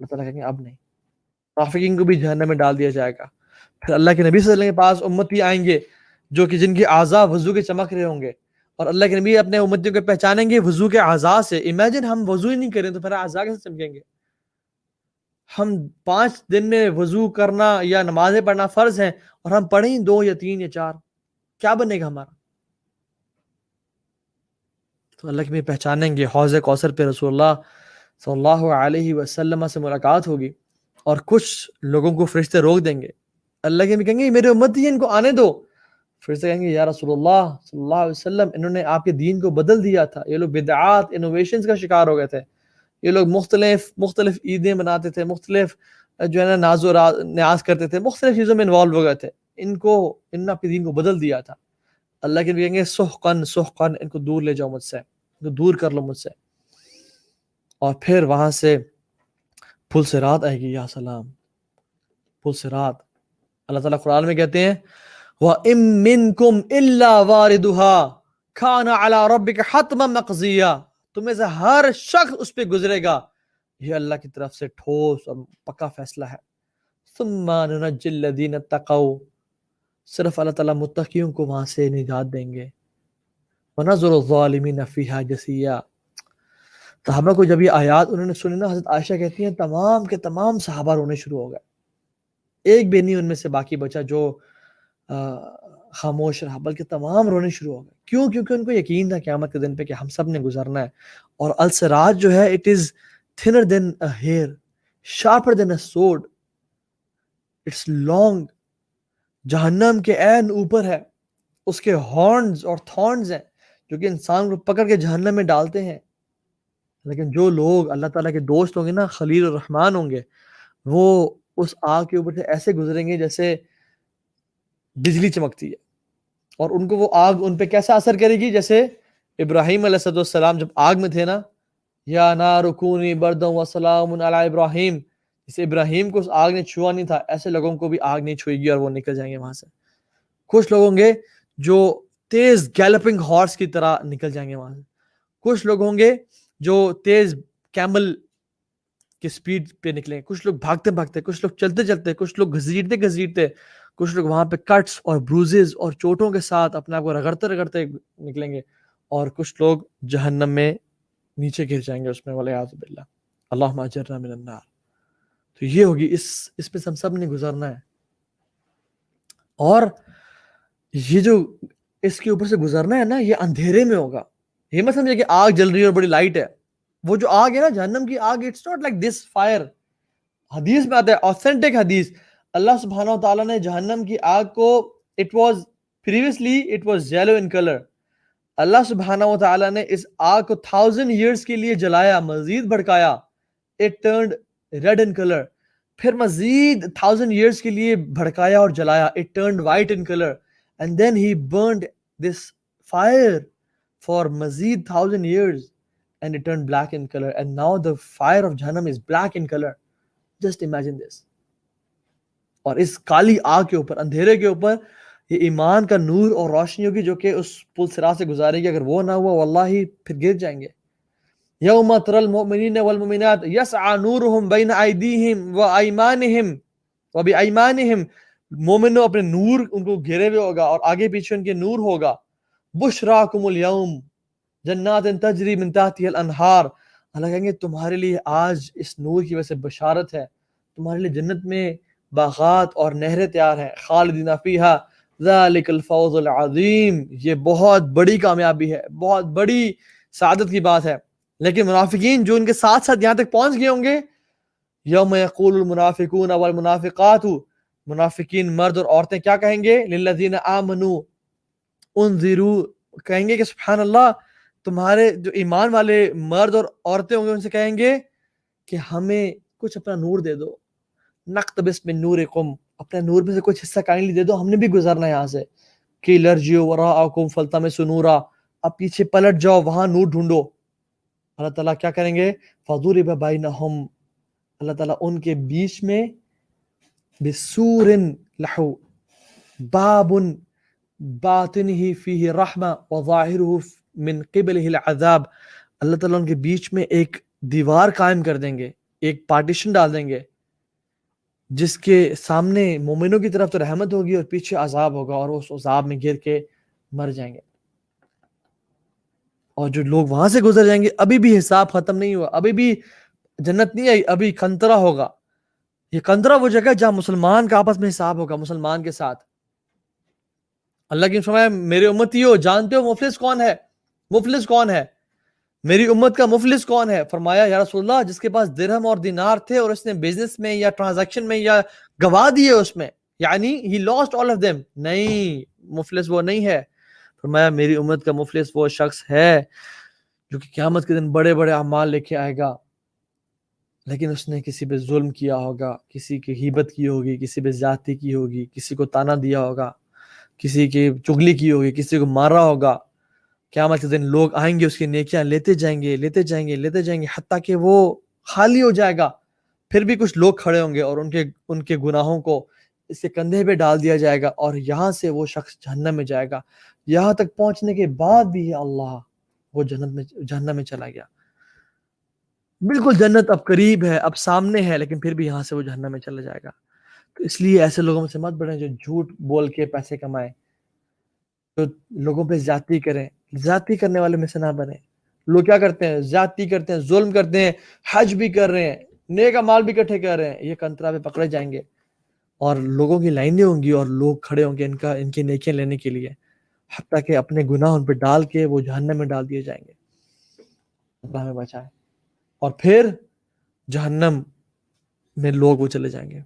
اللہ تعالیٰ کہیں گے اب نہیں، منافقین کو بھی جہنم میں ڈال دیا جائے گا. پھر اللہ کے نبی صلی اللہ علیہ وسلم کے پاس امتی آئیں گے جو کہ جن کے اعضاء وضو کے چمک رہے ہوں گے، اور اللہ کے نبی اپنے امتیوں کو پہچانیں گے وضو کے اعضاء سے. امیجن ہم وضو ہی نہیں کریں تو پھر اعضاء کیسے چمکیں گے؟ ہم 5 دن میں وضو کرنا یا نمازیں پڑھنا فرض ہیں اور ہم پڑھیں 2 یا 3 یا 4، کیا بنے گا ہمارا؟ تو اللہ کے نبی پہچانیں گے. حوض کوثر پہ رسول اللہ صلی اللہ علیہ وسلم سے ملاقات ہوگی اور کچھ لوگوں کو فرشتے روک دیں گے. اللہ کے نبی کہیں گے میرے امتی ہیں، ان کو آنے دو. فرشتے کہیں گے یا رسول اللہ صلی اللہ علیہ وسلم انہوں نے آپ کے دین کو بدل دیا تھا، یہ لوگ بدعات انوویشنز کا شکار ہو گئے تھے، یہ لوگ مختلف عیدیں بناتے تھے، مختلف جو ہے نا ناز و نیاز کرتے تھے، مختلف چیزوں میں انوالو ہو گئے تھے، انہوں نے آپ کے دین کو بدل دیا تھا. اللہ کے نبی کہیں گے سحقن سحقن، ان کو دور لے جاؤ مجھ سے، ان کو دور کر لو مجھ سے. اور پھر وہاں سے پل صراط آئے گی. یا سلام، پل صراط. اللہ تعالیٰ قرآن میں کہتے ہیں وَإِن مِّنكُمْ إِلَّا وَارِدُهَا كَانَ عَلَى رَبِّكَ حَتْمًا مَّقْضِيًّا، تم میں سے ہر شخص اس پہ گزرے گا، یہ اللہ کی طرف سے ٹھوس اور پکا فیصلہ ہے. ثُمَّ نُنَجِّي الَّذِينَ اتَّقَوْا، صرف اللہ تعالیٰ متقیوں کو وہاں سے نجات دیں گے. وَنَذَرُ الظَّالِمِينَ فِيهَا جَثِيًّا. صحابہ کو جب یہ آیات انہوں نے سنی نا، حضرت عائشہ کہتی ہیں تمام کے تمام صحابہ رونے شروع ہو گئے، ایک بھی نہیں ان میں سے باقی بچا جو خاموش رہا، بلکہ تمام رونے شروع ہو گئے. کیوں؟ کیونکہ ان کو یقین تھا قیامت کے دن پہ کہ ہم سب نے گزرنا ہے. اور الصراط جو ہے it is thinner than a hair, sharper than a sword, it's long. جہنم کے عین اوپر ہے، اس کے ہارنز اور تھارنز ہیں جو کہ انسان کو پکڑ کے جہنم میں ڈالتے ہیں. لیکن جو لوگ اللہ تعالیٰ کے دوست ہوں گے نا، خلیل الرحمن ہوں گے، وہ اس آگ کے اوپر سے ایسے گزریں گے جیسے بجلی چمکتی ہے. اور ان کو وہ آگ ان پہ کیسا اثر کرے گی؟ جیسے ابراہیم علیہ السلام جب آگ میں تھے نا، یا نار کونی بردًا وسلام علی ابراہیم، جسے ابراہیم کو اس آگ نے چھوا نہیں تھا، ایسے لوگوں کو بھی آگ نہیں چھوئے گی اور وہ نکل جائیں گے وہاں سے. کچھ لوگ ہوں گے جو تیز گیلپنگ ہارس کی طرح نکل جائیں گے وہاں سے، کچھ لوگ ہوں گے جو تیز کیمل کی سپیڈ پہ نکلیں گے، کچھ لوگ بھاگتے بھاگتے، کچھ لوگ چلتے چلتے، کچھ لوگ گھسیٹتے گھسیٹتے، کچھ لوگ وہاں پہ کٹس اور بروزز اور چوٹوں کے ساتھ اپنے آپ کو رگڑتے رگڑتے نکلیں گے، اور کچھ لوگ جہنم میں نیچے گر جائیں گے اس میں، والعیاذ باللہ. اللہم اجرنا من النار. تو یہ ہوگی، اس پہ ہم سب نے گزرنا ہے. اور یہ جو اس کے اوپر سے گزرنا ہے نا، یہ اندھیرے میں ہوگا. یہ مت سمجھے کہ آگ جل رہی ہے اور بڑی لائٹ ہے. وہ جو آگ ہے نا جہنم کی آگ، it's not like this fire. حدیث میں آتا ہے، آتھینٹک حدیث، اللہ سبحانہ و تعالیٰ نے جہنم کی آگ کو it was yellow in colour. اللہ سبحانہ و تعالیٰ نے اس آگ کو 1000 ایئرس کے لیے جلایا، مزید بھڑکایا، it turned red in colour. پھر مزید 1000 ایئرس کے لیے بھڑکایا اور جلایا، it turned white in colour. And then he burned this fire for مزید 1000 years and it turned black in color, and now the fire of Jahannam is black in color. Just imagine this. اور اس کالی آگ کے اوپر، اندھیرے کے اوپر، یہ ایمان کا نور اور روشنی ہوگی جو کہ اس پل صراط سے گزارے گی. اگر وہ نہ ہوا واللہ پھر گر جائیں گے. یوم تری المؤمنین والمؤمنات یسعی نورہم بین ایدیہم وایمانہم وبایمانہم. مومنوں اپنے نور ان کو گھیرے ہوئے ہوگا اور آگے پیچھے ان کے نور ہوگا. بشراکم الیوم جنات تجری من تحتها الانہار. اللہ کہیں گے تمہارے لیے آج اس نور کی وجہ سے بشارت ہے، تمہارے لیے جنت میں باغات اور نہریں تیار ہیں. خالدین فیہا ذالک الفوز العظیم. یہ بہت بڑی کامیابی ہے، بہت بڑی سعادت کی بات ہے. لیکن منافقین جو ان کے ساتھ ساتھ یہاں تک پہنچ گئے ہوں گے، یوم یقول المنافقون والمنافقات، منافقین مرد اور عورتیں کیا کہیں گے؟ للذین آمنوا انذروا، کہیں گے کہ سبحان اللہ، تمہارے جو ایمان والے مرد اور عورتیں ہوں گے ان سے کہیں گے کہ ہمیں کچھ اپنا نور دے دو. نقتبس من نورکم، اپنے نور میں سے کچھ حصہ کائنڈلی دے دو، ہم نے بھی گزرنا ہے یہاں سے. کہ لرجیو وراءکم فالتمسوا نورا، اب پیچھے پلٹ جاؤ، وہاں نور ڈھونڈو. اللہ تعالیٰ کیا کریں گے؟ فضرب بینہم، اللہ تعالیٰ ان کے بیچ میں بسور لہو باب باطنہ فیہ رحمہ وظاہرہ من قبلہ العذاب. اللہ تعالیٰ ان کے بیچ میں ایک دیوار قائم کر دیں گے، ایک پارٹیشن ڈال دیں گے جس کے سامنے مومنوں کی طرف تو رحمت ہوگی اور پیچھے عذاب ہوگا، اور اس عذاب میں گر کے مر جائیں گے. اور جو لوگ وہاں سے گزر جائیں گے، ابھی بھی حساب ختم نہیں ہوا، ابھی بھی جنت نہیں آئی، ابھی کنترا ہوگا. یہ کنترا وہ جگہ جہاں مسلمان کا آپس میں حساب ہوگا، مسلمان کے ساتھ. اللہ کی فرمایا میرے امتیو جانتے ہو مفلس کون ہے؟ مفلس کون ہے؟ میری امت کا مفلس کون ہے؟ فرمایا یا رسول اللہ جس کے پاس درہم اور دینار تھے اور اس نے بزنس میں یا ٹرانزیکشن میں یا گوا دیے اس میں، یعنی he lost all of them. نہیں، مفلس وہ نہیں ہے. فرمایا میری امت کا مفلس وہ شخص ہے جو کہ قیامت کے دن بڑے بڑے اعمال لے کے آئے گا، لیکن اس نے کسی پہ ظلم کیا ہوگا، کسی کی غیبت کی ہوگی، کسی پہ زیادتی کی ہوگی، کسی کو تانا دیا ہوگا، کسی کی چغلی کی ہوگی، کسی کو مارا ہوگا. قیامت کے دن لوگ آئیں گے اس کی نیکیاں لیتے جائیں گے، لیتے جائیں گے، لیتے جائیں گے، حتیٰ کہ وہ خالی ہو جائے گا. پھر بھی کچھ لوگ کھڑے ہوں گے اور ان کے گناہوں کو اس کے کندھے پہ ڈال دیا جائے گا، اور یہاں سے وہ شخص جہنم میں جائے گا. یہاں تک پہنچنے کے بعد بھی یا اللہ وہ جہنم میں چلا گیا. بالکل جنت اب قریب ہے، اب سامنے ہے، لیکن پھر بھی یہاں سے وہ جہنم میں چلا جائے گا. تو اس لیے ایسے لوگوں میں سے مت بڑھیں جو جھوٹ بول کے پیسے کمائیں، جو لوگوں پہ زیادتی کریں. زیادتی کرنے والے میں سے نہ بنیں. لوگ کیا کرتے ہیں؟ زیادتی کرتے ہیں، ظلم کرتے ہیں، حج بھی کر رہے ہیں، نیک مال بھی اکٹھے کر رہے ہیں. یہ کنترا پہ پکڑے جائیں گے اور لوگوں کی لائنیں ہوں گی اور لوگ کھڑے ہوں گے ان کی نیکیاں لینے کے لیے، حتیٰ کہ اپنے گناہ ان پہ ڈال کے وہ جہنم میں ڈال دیے جائیں گے. اللہ ہمیں بچائے. اور پھر جہنم میں لوگ وہ چلے جائیں گے.